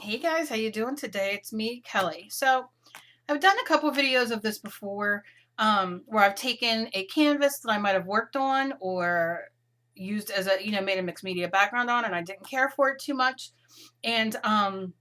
Hey guys, how you doing today? It's me, Kelly. So I've done a couple videos of this before, where I've taken a canvas that I might have worked on or used as a, made a mixed media background on, and I didn't care for it too much. And I'm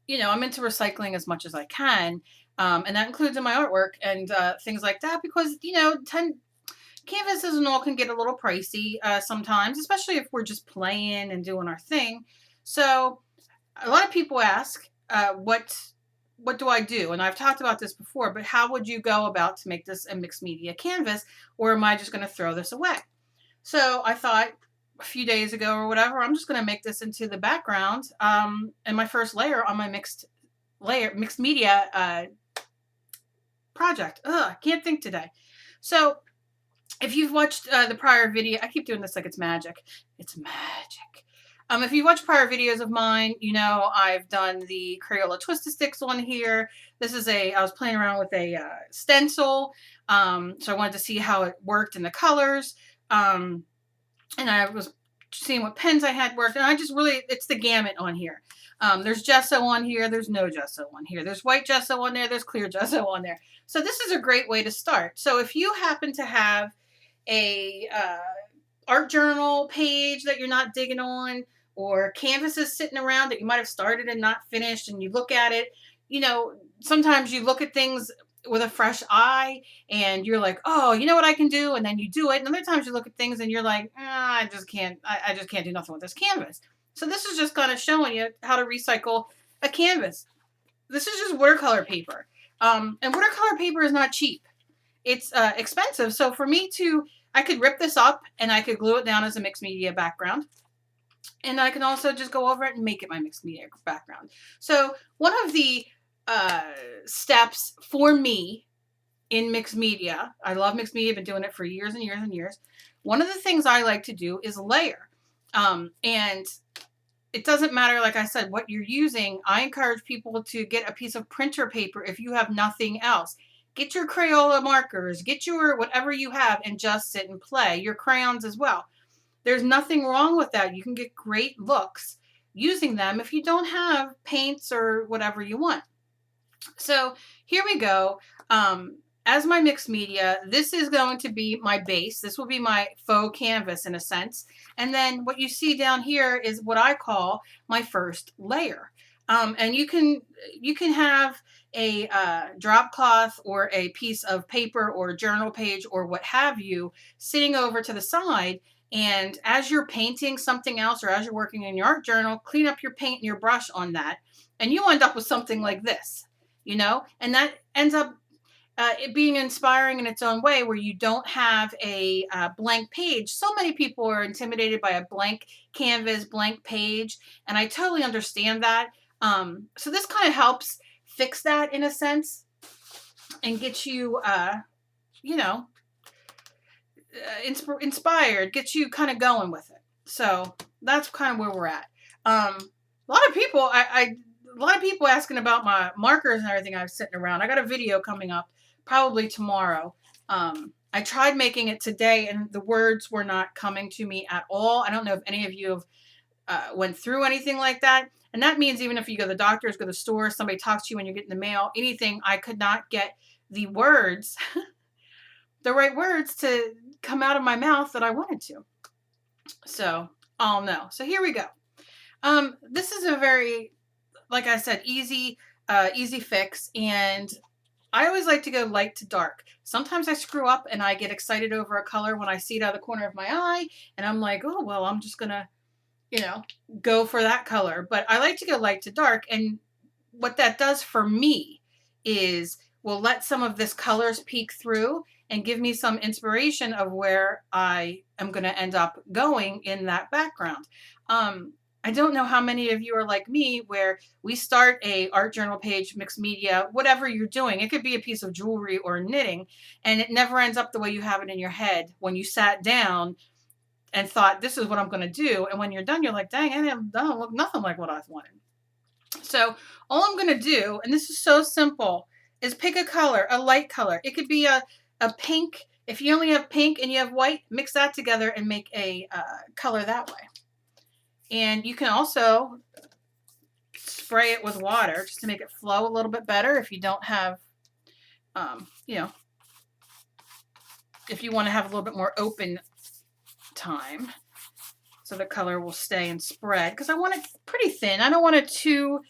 into recycling as much as I can, and that includes in my artwork and things like that because canvases and all can get a little pricey sometimes, especially if we're just playing and doing our thing. So a lot of people ask, what do I do? And I've talked about this before, but how would you go about to make this a mixed media canvas, or am I just going to throw this away? So I thought a few days ago or whatever, I'm just going to make this into the background, and my first layer on my mixed media project. Ugh, I can't think today. So if you've watched the prior video, I keep doing this like it's magic. It's magic. If you watch prior videos of mine, you know I've done the Crayola Twist-A-Sticks on here. I was playing around with a stencil, so I wanted to see how it worked in the colors, and I was seeing what pens I had worked, and it's the gamut on here. There's gesso on here, there's no gesso on here, there's white gesso on there, there's clear gesso on there. So this is a great way to start. So if you happen to have a art journal page that you're not digging on, or canvases sitting around that you might have started and not finished, and you look at it, sometimes you look at things with a fresh eye and you're like, oh, you know what I can do, and then you do it. And other times you look at things and you're like, I just can't do nothing with this canvas. So this is just kind of showing you how to recycle a canvas. This is just watercolor paper, and watercolor paper is not cheap. It's expensive. So for me to, I could rip this up and I could glue it down as a mixed media background. And I can also just go over it and make it my mixed media background. So one of the steps for me in mixed media, I love mixed media, I've been doing it for years and years and years. One of the things I like to do is layer. And it doesn't matter, like I said, what you're using. I encourage people to get a piece of printer paper if you have nothing else. Get your Crayola markers, get your whatever you have, and just sit and play. Your crayons as well. There's nothing wrong with that. You can get great looks using them if you don't have paints or whatever you want. So here we go. As my mixed media, this is going to be my base. This will be my faux canvas in a sense. And then what you see down here is what I call my first layer. And you can have a drop cloth or a piece of paper or a journal page or what have you sitting over to the side. And as you're painting something else or as you're working in your art journal, clean up your paint and your brush on that. And you end up with something like this, and that ends up it being inspiring in its own way, where you don't have a blank page. So many people are intimidated by a blank canvas, blank page, and I totally understand that. So this kind of helps fix that in a sense and get you, you know, inspired, get you kind of going with it. So that's kind of where we're at. A lot of people, a lot of people asking about my markers and everything I have sitting around. I got a video coming up probably tomorrow. I tried making it today and the words were not coming to me at all. I don't know if any of you have went through anything like that. And that means even if you go to the doctors, go to the store, somebody talks to you when you're getting the mail, anything, I could not get the words, the right words to come out of my mouth that I wanted to. So I'll know. So here we go. This is a very, like I said, easy fix, and I always like to go light to dark. Sometimes I screw up and I get excited over a color when I see it out of the corner of my eye, and I'm like, oh well, I'm just gonna, go for that color. But I like to go light to dark, and what that does for me is will let some of this colors peek through and give me some inspiration of where I am going to end up going in that background. I don't know how many of you are like me where we start a art journal page, mixed media, whatever you're doing. It could be a piece of jewelry or knitting, and it never ends up the way you have it in your head when you sat down and thought, this is what I'm going to do. And when you're done, you're like, dang, I don't look nothing like what I wanted. So all I'm going to do, and this is so simple, is pick a color, a light color. It could be a pink. If you only have pink and you have white, mix that together and make a color that way. And you can also spray it with water just to make it flow a little bit better if you don't have, you know, if you want to have a little bit more open time so the color will stay and spread, because I want it pretty thin. I don't want it to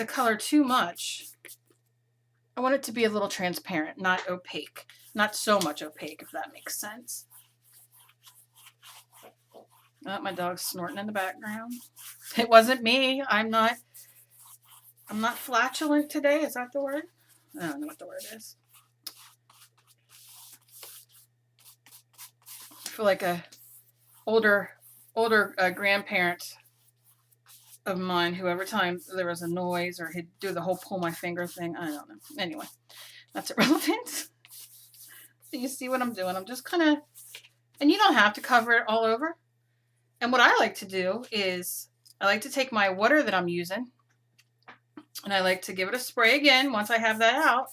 color too much. I want it to be a little transparent, not opaque. Not so much opaque, if that makes sense. Oh, my dog's snorting in the background. It wasn't me. I'm not flatulent today. Is that the word? I don't know what the word is. I feel like a older grandparent of mine who every time there was a noise or he'd do the whole pull my finger thing. I don't know. Anyway, that's irrelevant. So you see what I'm doing. I'm just kind of, and you don't have to cover it all over. And what I like to do is I like to take my water that I'm using and I like to give it a spray again once I have that out.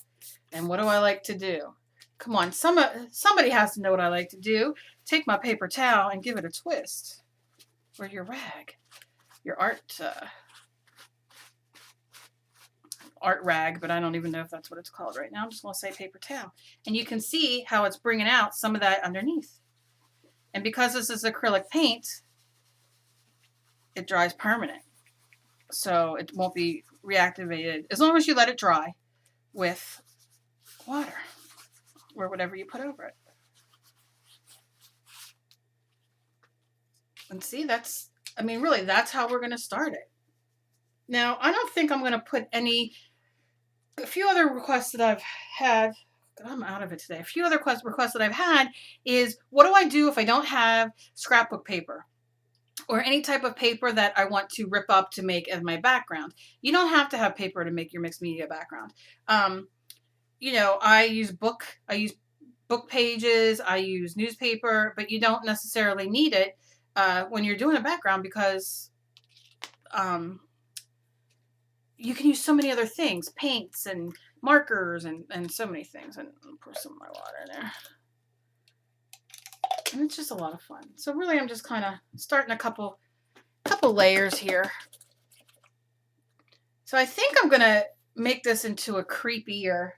And what do I like to do? Come on, somebody has to know what I like to do. Take my paper towel and give it a twist. Or your rag. Your art rag, but I don't even know if that's what it's called right now. I'm just going to say paper towel. And you can see how it's bringing out some of that underneath. And because this is acrylic paint, it dries permanent. So it won't be reactivated as long as you let it dry with water or whatever you put over it. And see, that's, I mean, really, that's how we're going to start it. Now, I don't think I'm going to put a few other requests that I've had, I'm out of it today. A few other requests that I've had is, what do I do if I don't have scrapbook paper or any type of paper that I want to rip up to make as my background? You don't have to have paper to make your mixed media background. You know, I use book pages, I use newspaper, but you don't necessarily need it when you're doing a background because you can use so many other things, paints and markers and so many things. And I'll pour some of my water in there. And it's just a lot of fun. So really I'm just kind of starting a couple layers here. So I think I'm going to make this into a creepier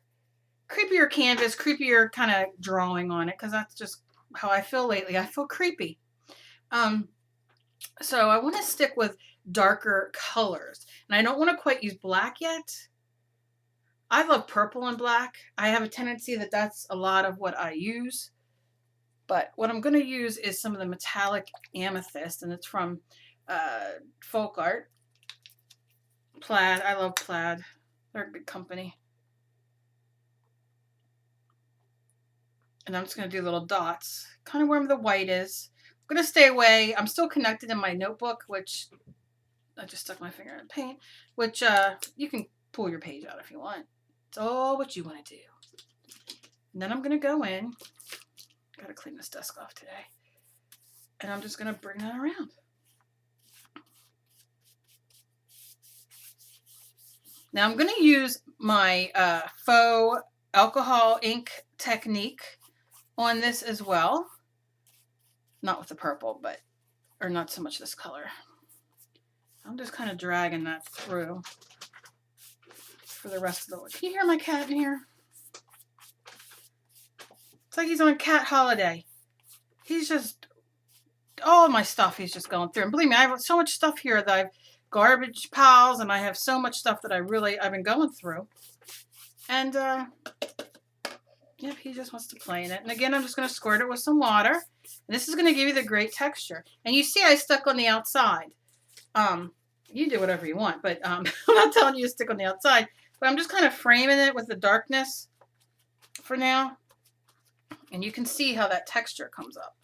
canvas, creepier kind of drawing on it, because that's just how I feel lately. I feel creepy. So I want to stick with darker colors. And I don't want to quite use black yet. I love purple and black. I have a tendency that that's a lot of what I use. But what I'm going to use is some of the metallic amethyst, and it's from Folk Art. Plaid. I love Plaid. They're a good company. And I'm just going to do little dots, kind of where the white is. I'm going to stay away. I'm still connected in my notebook, which I just stuck my finger in the paint, which you can pull your page out if you want. It's all what you want to do. And then I'm going to go in. Got to clean this desk off today. And I'm just going to bring that around. Now I'm going to use my faux alcohol ink technique on this as well. Not with the purple, but, or not so much this color. I'm just kind of dragging that through for the rest of the look. Can you hear my cat in here? It's like he's on a cat holiday. He's just, all my stuff he's just going through. And believe me, I have so much stuff here that I've garbage piles, and I have so much stuff that I've been going through. And, yep, he just wants to play in it. And again, I'm just going to squirt it with some water. And this is going to give you the great texture. And you see I stuck on the outside. You do whatever you want, but I'm not telling you to stick on the outside. But I'm just kind of framing it with the darkness for now. And you can see how that texture comes up.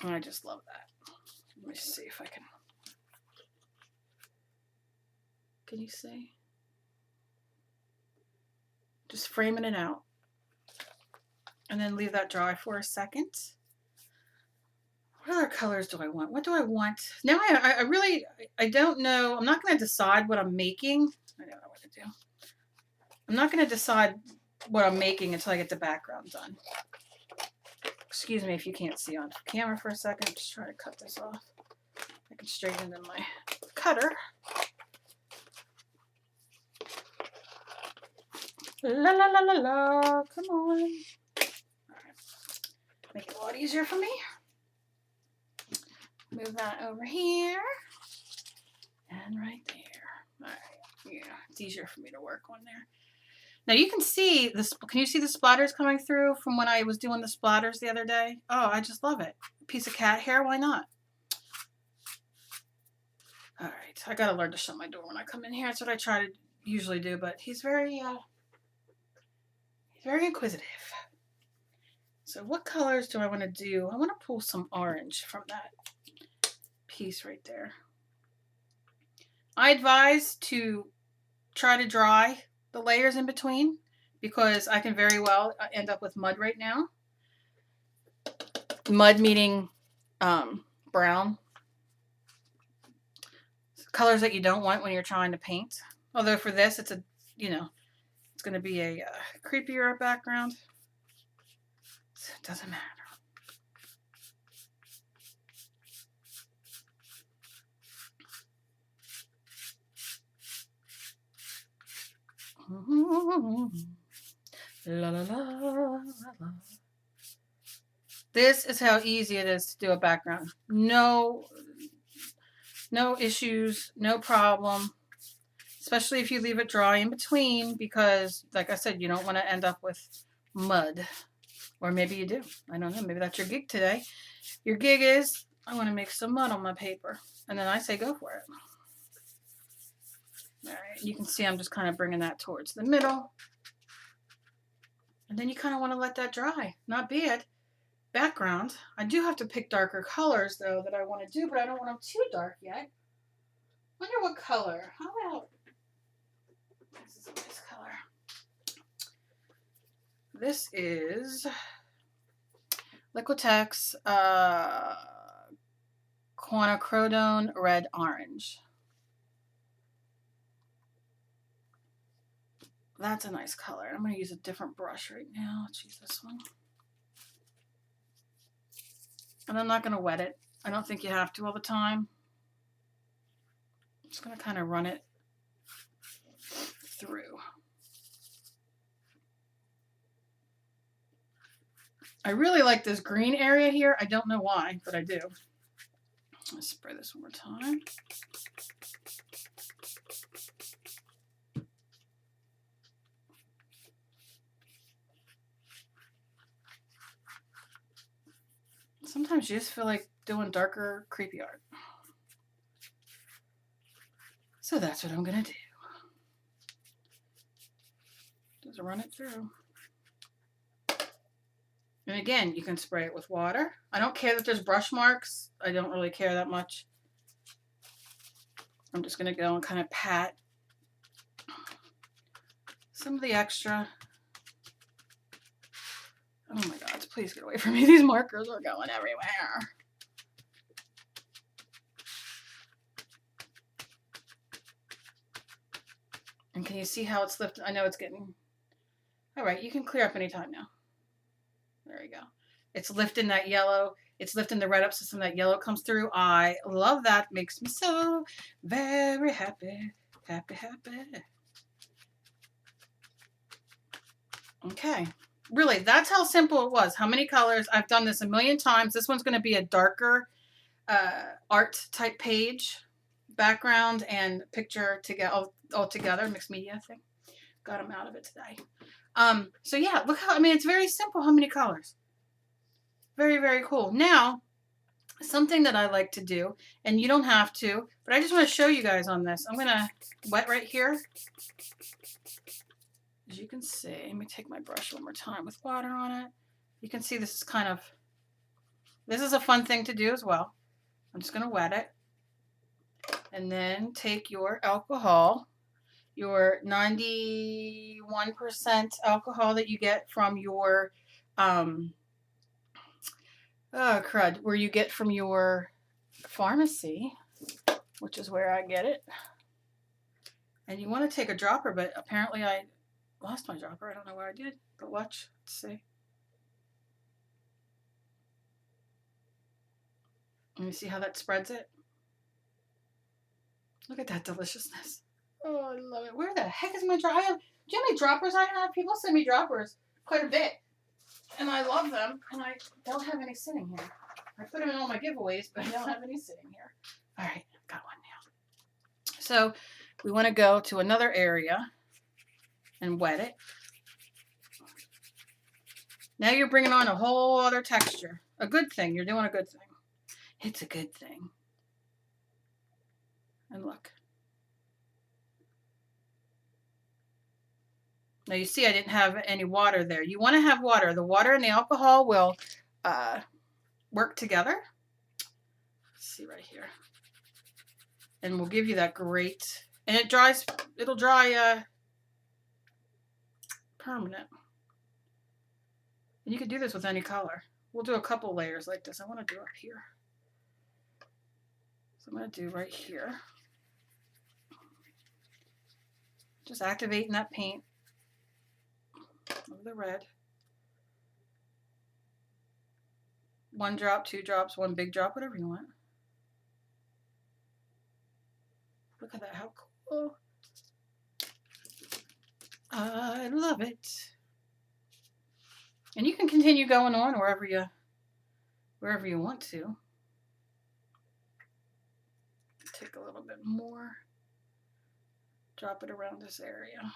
And I just love that. Let me see if I can. Can you see? Just framing it out. And then leave that dry for a second. What other colors do I want? What do I want? Now I don't know. I'm not going to decide what I'm making. I don't know what to do. I'm not going to decide what I'm making until I get the background done. Excuse me if you can't see on camera for a second. I'm just trying to cut this off. I can straighten in my cutter. La la la la la. Come on. All right. Make it a lot easier for me. Move that over here. And right there. All right. Yeah, it's easier for me to work on there. Now you can see this. Can you see the splatters coming through from when I was doing the splatters the other day? Oh, I just love it. A piece of cat hair, why not? All right, I gotta learn to shut my door when I come in here. That's what I try to usually do, but he's very inquisitive. So what colors do I want to do? I want to pull some orange from that piece right there. I advise to try to dry the layers in between because I can very well end up with mud right now. Mud meaning brown. Colors that you don't want when you're trying to paint. Although for this, it's a, you know, it's going to be a creepier background. So it doesn't matter. La, la, la, la, la. This is how easy it is to do a background. No issues, no problem. Especially if you leave it dry in between because, like I said, you don't want to end up with mud. Or maybe you do. I don't know. Maybe that's your gig today. Your gig is, I want to make some mud on my paper. And then I say go for it. All right. You can see I'm just kind of bringing that towards the middle. And then you kind of want to let that dry. Not bad. Background. I do have to pick darker colors, though, that I want to do, but I don't want them too dark yet. Wonder what color. How about... This is a nice color. This is Liquitex Quinacridone Red Orange. That's a nice color. I'm going to use a different brush right now. Let's use this one. And I'm not going to wet it. I don't think you have to all the time. I'm just going to kind of run it through. I really like this green area here. I don't know why, but I do. Let's spray this one more time. Sometimes you just feel like doing darker, creepy art. So that's what I'm going to do. Just run it through. And again, you can spray it with water. I don't care that there's brush marks. I don't really care that much. I'm just going to go and kind of pat some of the extra. Oh my God, please get away from me. These markers are going everywhere. And can you see how it's lifted? I know it's getting... All right, you can clear up anytime now. There you go. It's lifting that yellow. It's lifting the red up so that yellow comes through. I love that. Makes me so very happy. Happy, happy. Okay. Really, that's how simple it was. How many colors? I've done this a million times. This one's going to be a darker art type page, background and picture together, all together, mixed media thing. Got them out of it today. So yeah, look how, I mean, it's very simple. How many colors? Very, very cool. Now, something that I like to do, and you don't have to, but I just want to show you guys on this. I'm going to wet right here. As you can see, let me take my brush one more time with water on it. You can see this is kind of, this is a fun thing to do as well. I'm just going to wet it. And then take your alcohol, your 91% alcohol that you get from your, where you get from your pharmacy, which is where I get it. And you want to take a dropper, but apparently I lost my dropper. I don't know where I did, but watch. Let's see. Let me see how that spreads it. Look at that deliciousness. Oh, I love it. Where the heck is my drop? Do you know how many droppers I have? People send me droppers quite a bit. And I love them. And I don't have any sitting here. I put them in all my giveaways, but I don't have any sitting here. All right, got one now. So we want to go to another area and wet it. Now you're bringing on a whole other texture. A good thing. You're doing a good thing. It's a good thing. And look. Now you see I didn't have any water there. You want to have water. The water and the alcohol will work together. Let's see right here. And we'll give you that great, and it dries, it'll dry permanent. And you can do this with any color. We'll do a couple layers like this. I want to do up here. So I'm going to do right here. Just activating that paint of the red. 1 drop, 2 drops, 1 big drop, whatever you want. Look at that, how cool. I love it. And you can continue going on wherever you want to. Take a little bit more. Drop it around this area.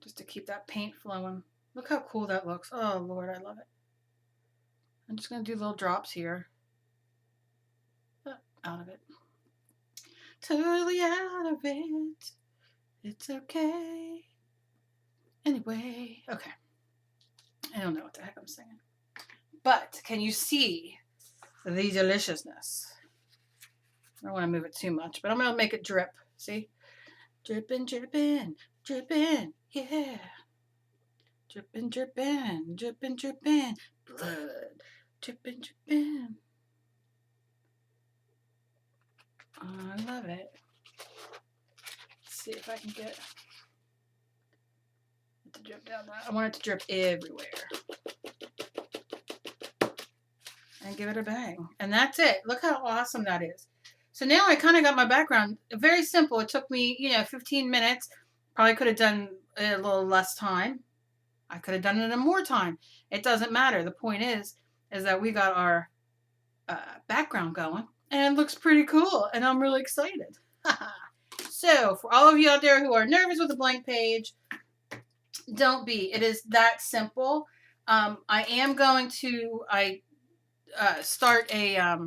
Just to keep that paint flowing. Look how cool that looks. Oh, Lord, I love it. I'm just going to do little drops here. Out of it. Totally out of it. It's okay. Anyway. Okay. I don't know what the heck I'm singing. But can you see the deliciousness? I don't want to move it too much, but I'm going to make it drip. See? Dripping, dripping, dripping. Yeah. Dripping, dripping, dripping, dripping. Blood. Dripping, dripping. I love it. Let's see if I can get it to drip down that. I want it to drip everywhere. And give it a bang. And that's it. Look how awesome that is. So now I kind of got my background. Very simple. It took me, 15 minutes. Probably could have done a little less time. I could have done it in more time. It doesn't matter. The point is that we got our background going. And it looks pretty cool. And I'm really excited. So for all of you out there who are nervous with a blank page, don't be. It is that simple. I am going to start a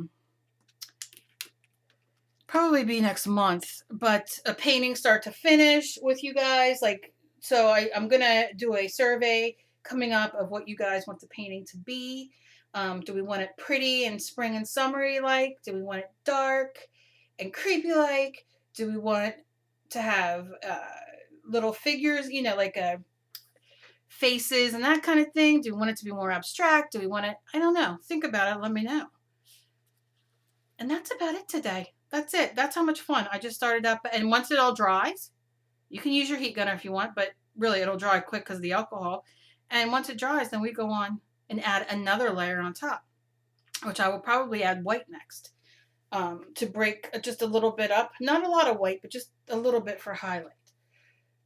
probably be next month, but a painting start to finish with you guys. So I'm gonna do a survey coming up of what you guys want the painting to be. Do we want it pretty and spring and summery like? Do we want it dark and creepy like? Do we want to have little figures, like faces and that kind of thing? Do we want it to be more abstract? Do we want it? I don't know. Think about it. Let me know. And that's about it today. That's it. That's how much fun. I just started up. And once it all dries, you can use your heat gunner if you want, but really it'll dry quick because of the alcohol. And once it dries, then we go on and add another layer on top, which I will probably add white next to break just a little bit up. Not a lot of white, but just a little bit for highlight.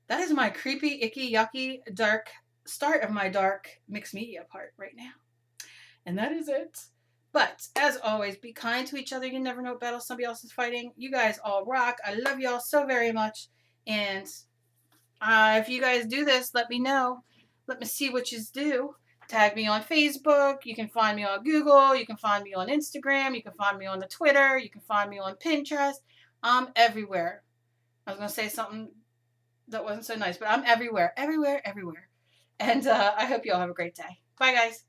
That is my creepy, icky, yucky, dark start of my dark mixed media part right now. And that is it. But as always, be kind to each other. You never know what battle somebody else is fighting. You guys all rock. I love y'all so very much. And if you guys do this, let me know. Let me see what you do. Tag me on Facebook. You can find me on Google. You can find me on Instagram. You can find me on the Twitter. You can find me on Pinterest. I'm everywhere. I was going to say something that wasn't so nice, but I'm everywhere. Everywhere, everywhere. And I hope you all have a great day. Bye, guys.